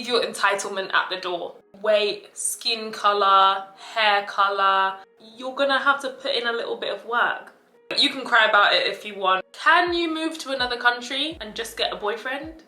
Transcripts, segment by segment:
leave your entitlement at the door. Weight, skin color, hair color, you're gonna have to put in a little bit of work. You can cry about it if you want. Can you move to another country and just get a boyfriend?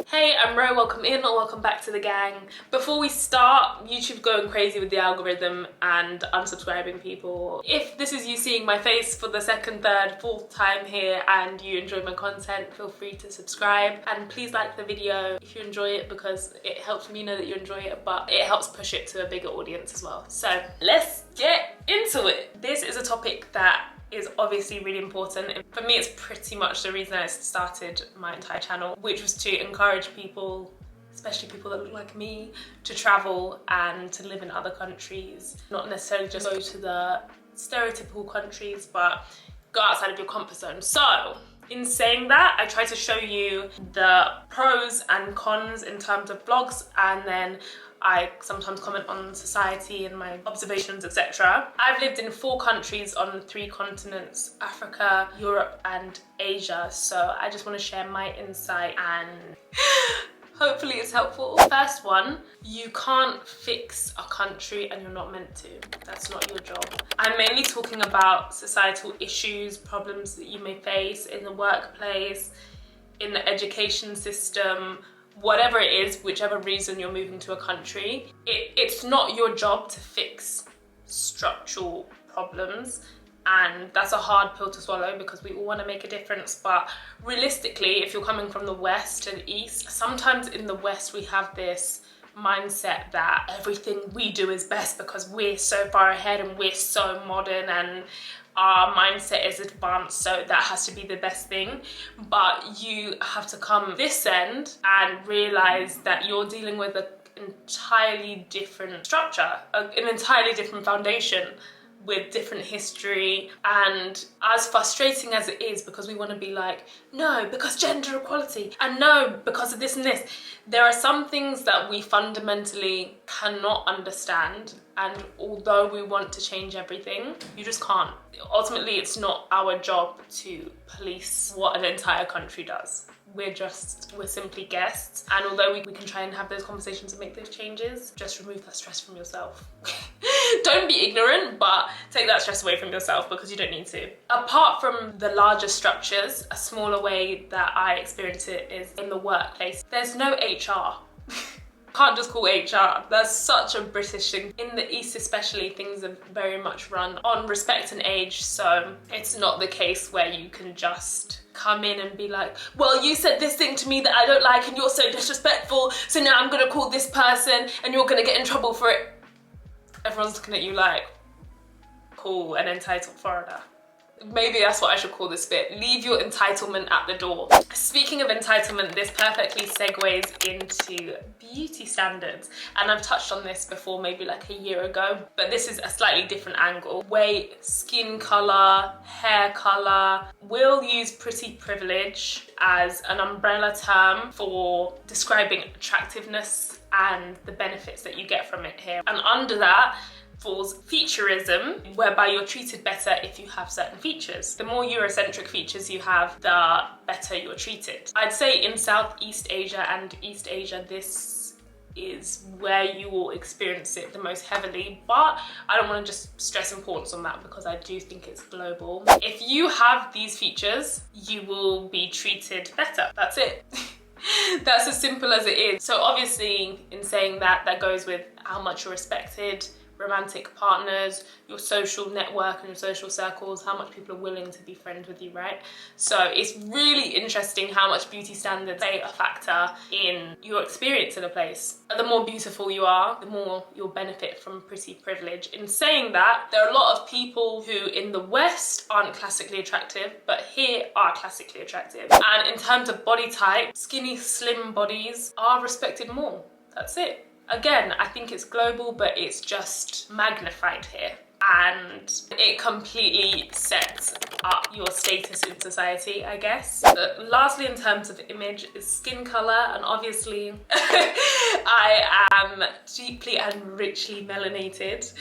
Hey, I'm Ro, welcome in or welcome back to the gang. Before we start, YouTube's going crazy with the algorithm and unsubscribing people. If this is you seeing my face for the second, third, fourth time here and you enjoy my content, feel free to subscribe and please like the video if you enjoy it, because it helps me know that you enjoy it, but it helps push it to a bigger audience as well. So let's get into it. This is a topic that is obviously really important. For me, it's pretty much the reason I started my entire channel, which was to encourage people, especially people that look like me, to travel and to live in other countries. Not necessarily just go to the stereotypical countries, but go outside of your comfort zone. So, in saying that, I try to show you the pros and cons in terms of vlogs, and then I sometimes comment on society and my observations, etc. I've lived in 4 countries on 3 continents: Africa, Europe, and Asia. So I just want to share my insight and hopefully it's helpful. First one, you can't fix a country and you're not meant to. That's not your job. I'm mainly talking about societal issues, problems that you may face in the workplace, in the education system, whatever it is, whichever reason you're moving to a country. It's not your job to fix structural problems, and that's a hard pill to swallow because we all want to make a difference. But realistically, if you're coming from the West to the East, sometimes in the West we have this mindset that everything we do is best because we're so far ahead and we're so modern and our mindset is advanced, so that has to be the best thing. But you have to come this end and realize that you're dealing with an entirely different structure, an entirely different foundation with different history. And as frustrating as it is, because we want to be like, no, because gender equality, and no, because of this and this, there are some things that we fundamentally cannot understand. And although we want to change everything, you just can't. Ultimately, it's not our job to police what an entire country does. We're simply guests. And although we can try and have those conversations and make those changes, just remove that stress from yourself. Don't be ignorant, but take that stress away from yourself because you don't need to. Apart from the larger structures, a smaller way that I experience it is in the workplace. There's no HR. Can't just call HR. That's such a British thing. In the East especially, things are very much run on respect and age, so it's not the case where you can just come in and be like, well, you said this thing to me that I don't like and you're so disrespectful, so now I'm gonna call this person and you're gonna get in trouble for it. Everyone's looking at you like, cool, an entitled foreigner. Maybe that's what I should call this bit. Leave your entitlement at the door. Speaking of entitlement, this perfectly segues into beauty standards. And I've touched on this before, maybe like a year ago, but this is a slightly different angle. Weight, skin color, hair color. We'll use pretty privilege as an umbrella term for describing attractiveness and the benefits that you get from it here. And under that falls featureism, whereby you're treated better if you have certain features. The more Eurocentric features you have, the better you're treated. I'd say in Southeast Asia and East Asia, this is where you will experience it the most heavily, but I don't want to just stress importance on that because I do think it's global. If you have these features, you will be treated better. That's it. That's as simple as it is. So obviously, in saying that, that goes with how much you're respected, romantic partners, your social network and your social circles, how much people are willing to be friends with you, right? So it's really interesting how much beauty standards play a factor in your experience in a place. The more beautiful you are, the more you'll benefit from pretty privilege. In saying that, there are a lot of people who in the West aren't classically attractive, but here are classically attractive. And in terms of body type, skinny, slim bodies are respected more. That's it. Again, I think it's global, but it's just magnified here. And it completely sets up your status in society, I guess. Lastly, in terms of image, is skin color. And obviously, I am deeply and richly melanated.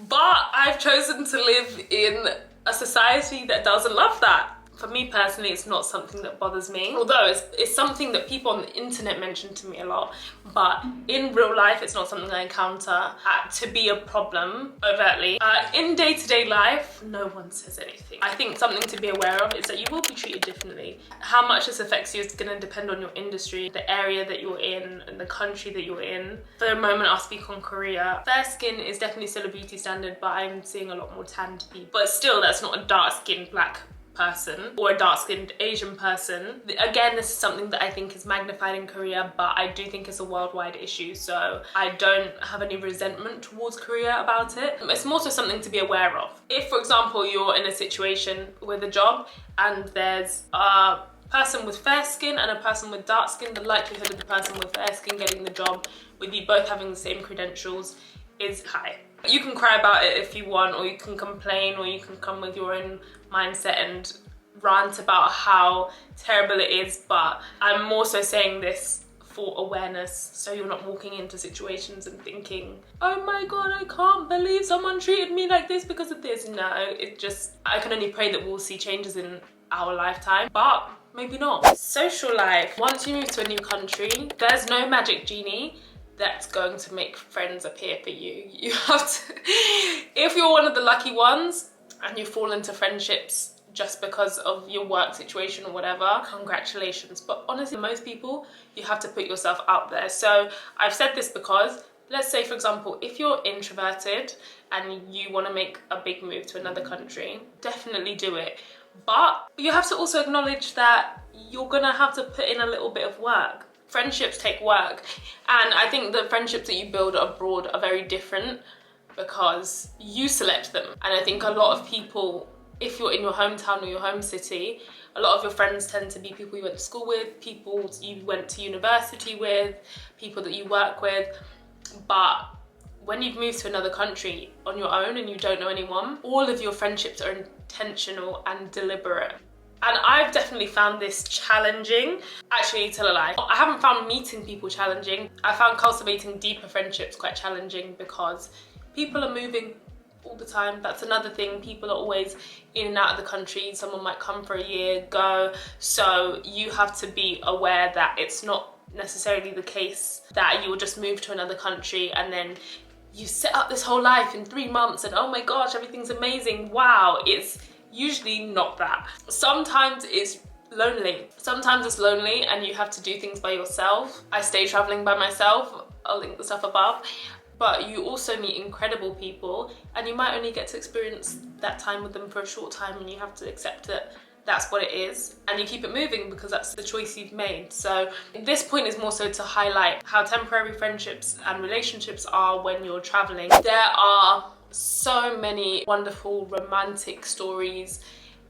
But I've chosen to live in a society that doesn't love that. For me personally, it's not something that bothers me, although it's something that people on the internet mention to me a lot, but in real life it's not something I encounter to be a problem overtly. In day-to-day life, no one says anything. I think something to be aware of is that you will be treated differently. How much this affects you is going to depend on your industry, the area that you're in, and the country that you're in. For the moment, I'll speak on Korea. Fair skin is definitely still a beauty standard, but I'm seeing a lot more tanned people. But still, that's not a dark-skinned black person or a dark-skinned Asian person. Again, this is something that I think is magnified in Korea, but I do think it's a worldwide issue, so I don't have any resentment towards Korea about it. It's more so something to be aware of. If, for example, you're in a situation with a job and there's a person with fair skin and a person with dark skin, the likelihood of the person with fair skin getting the job with you both having the same credentials is high. You can cry about it if you want, or you can complain, or you can come with your own mindset and rant about how terrible it is, but I'm more so saying this for awareness, so you're not walking into situations and thinking, oh my god, I can't believe someone treated me like this because of this. No, I can only pray that we'll see changes in our lifetime, but maybe not. Social life. Once you move to a new country, there's no magic genie that's going to make friends appear for you. You have to, if you're one of the lucky ones and you fall into friendships just because of your work situation or whatever, congratulations. But honestly, most people, you have to put yourself out there. So I've said this because, let's say for example, if you're introverted and you want to make a big move to another country, definitely do it. But you have to also acknowledge that you're gonna have to put in a little bit of work. Friendships take work, and I think the friendships that you build abroad are very different because you select them. And I think a lot of people, if you're in your hometown or your home city, a lot of your friends tend to be people you went to school with, people you went to university with, people that you work with. But when you've moved to another country on your own and you don't know anyone, all of your friendships are intentional and deliberate. And I've definitely found this challenging. Actually, tell a lie, I haven't found meeting people challenging. I found cultivating deeper friendships quite challenging because people are moving all the time. That's another thing. People are always in and out of the country. Someone might come for a year, go. So you have to be aware that it's not necessarily the case that you will just move to another country and then you set up this whole life in 3 months and oh my gosh, everything's amazing. Wow, it's usually not that. Sometimes it's lonely. Sometimes it's lonely and you have to do things by yourself. I stay traveling by myself. I'll link the stuff above. But you also meet incredible people and you might only get to experience that time with them for a short time, and you have to accept that that's what it is, and you keep it moving because that's the choice you've made. So this point is more so to highlight how temporary friendships and relationships are when you're traveling. There are so many wonderful romantic stories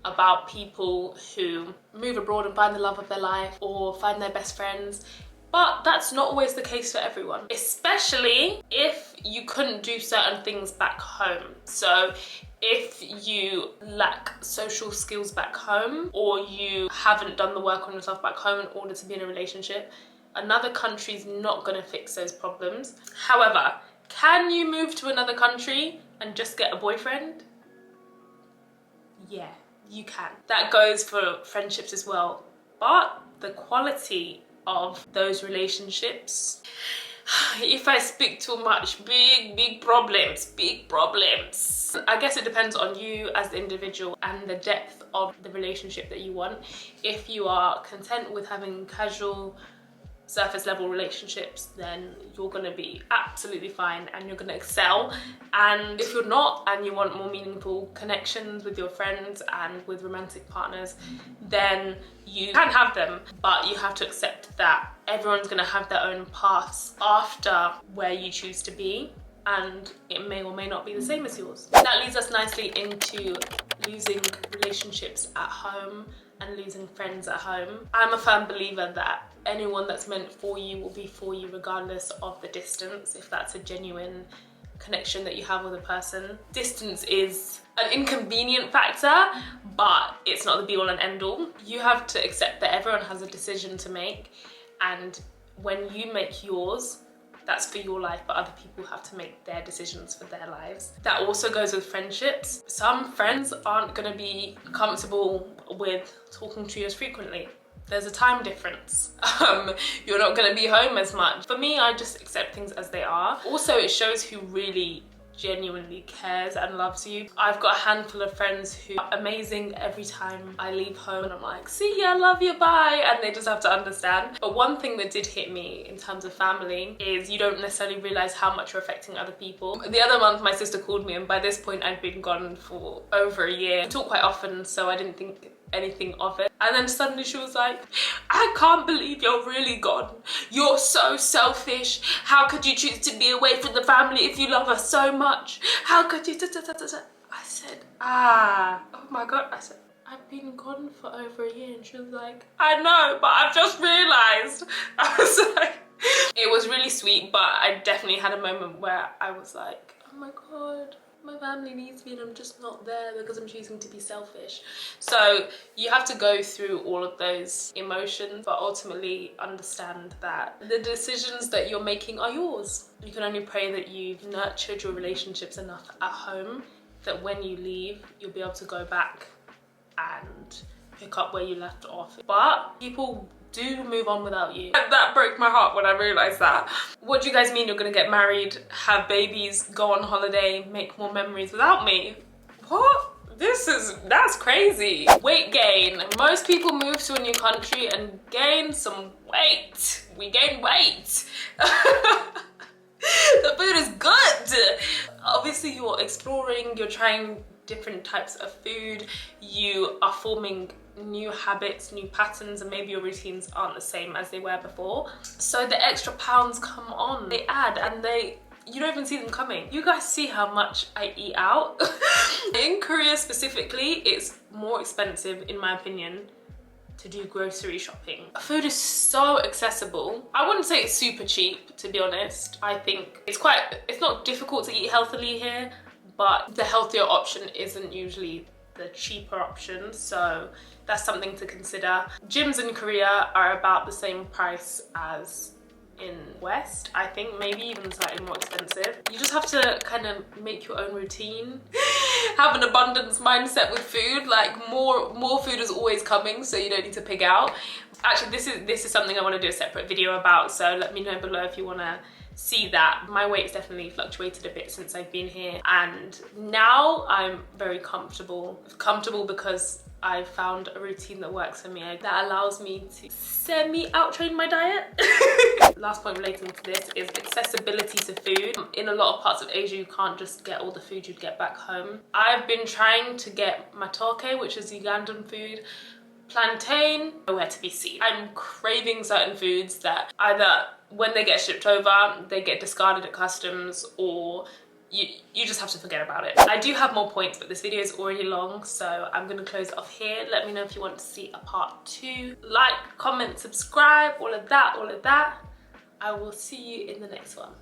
about people who move abroad and find the love of their life or find their best friends. But that's not always the case for everyone, especially if you couldn't do certain things back home. So if you lack social skills back home, or you haven't done the work on yourself back home in order to be in a relationship, another country's not gonna fix those problems. However, can you move to another country and just get a boyfriend? Yeah, you can. That goes for friendships as well. But the quality of those relationships, if I speak too much, big problems. I guess it depends on you as the individual and the depth of the relationship that you want. If you are content with having casual, surface level relationships, then you're gonna be absolutely fine and you're gonna excel. And if you're not and you want more meaningful connections with your friends and with romantic partners, then you can have them, but you have to accept that everyone's gonna have their own paths after where you choose to be, and it may or may not be the same as yours. That leads us nicely into losing relationships at home and losing friends at home. I'm a firm believer that anyone that's meant for you will be for you regardless of the distance, if that's a genuine connection that you have with a person. Distance is an inconvenient factor, but it's not the be all and end all. You have to accept that everyone has a decision to make, and when you make yours, that's for your life, but other people have to make their decisions for their lives. That also goes with friendships. Some friends aren't gonna be comfortable with talking to you as frequently. There's a time difference. You're not gonna be home as much. For me, I just accept things as they are. Also, it shows who really genuinely cares and loves you. I've got a handful of friends who are amazing every time I leave home and I'm like, see ya, love you, bye, and they just have to understand. But one thing that did hit me in terms of family is you don't necessarily realize how much you're affecting other people. The other month my sister called me, and by this point I'd been gone for over a year. We talk quite often, so I didn't think anything of it. And then suddenly she was like, I can't believe you're really gone. You're so selfish. How could you choose to be away from the family if you love us so much? How could you? I said, oh my God. I said, I've been gone for over a year. And she was like, I know, but I've just realized. I was like, it was really sweet, but I definitely had a moment where I was like, oh my God, my family needs me and I'm just not there because I'm choosing to be selfish. So you have to go through all of those emotions, but ultimately understand that the decisions that you're making are yours. You can only pray that you've nurtured your relationships enough at home that when you leave, you'll be able to go back and pick up where you left off. But people do move on without you. That broke my heart when I realized that. What do you guys mean you're gonna get married, have babies, go on holiday, make more memories without me? What? That's crazy. Weight gain. Most people move to a new country and gain some weight. We gain weight. The food is good. Obviously you're exploring, you're trying different types of food, you are forming new habits, new patterns, and maybe your routines aren't the same as they were before. So the extra pounds come on, they add, and you don't even see them coming. You guys see how much I eat out. In Korea specifically, it's more expensive, in my opinion, to do grocery shopping. Food is so accessible. I wouldn't say it's super cheap, to be honest. I think it's not difficult to eat healthily here, but the healthier option isn't usually the cheaper option, so that's something to consider. Gyms in Korea are about the same price as in West, I think, maybe even slightly more expensive. You just have to kind of make your own routine. Have an abundance mindset with food, like more food is always coming, so you don't need to pig out. Actually, this is something I want to do a separate video about, so let me know below if you want to see that. My weight's definitely fluctuated a bit since I've been here, and now I'm very comfortable because I've found a routine that works for me, that allows me to semi-out-train my diet. Last point relating to this is accessibility to food. In a lot of parts of Asia, you can't just get all the food you'd get back home. I've been trying to get matoke, which is Ugandan food, plantain, nowhere to be seen. I'm craving certain foods that either when they get shipped over, they get discarded at customs, or you just have to forget about it. I do have more points, but this video is already long, so I'm gonna close it off here. Let me know if you want to see a part 2. Like, comment, subscribe, all of that. I will see you in the next one.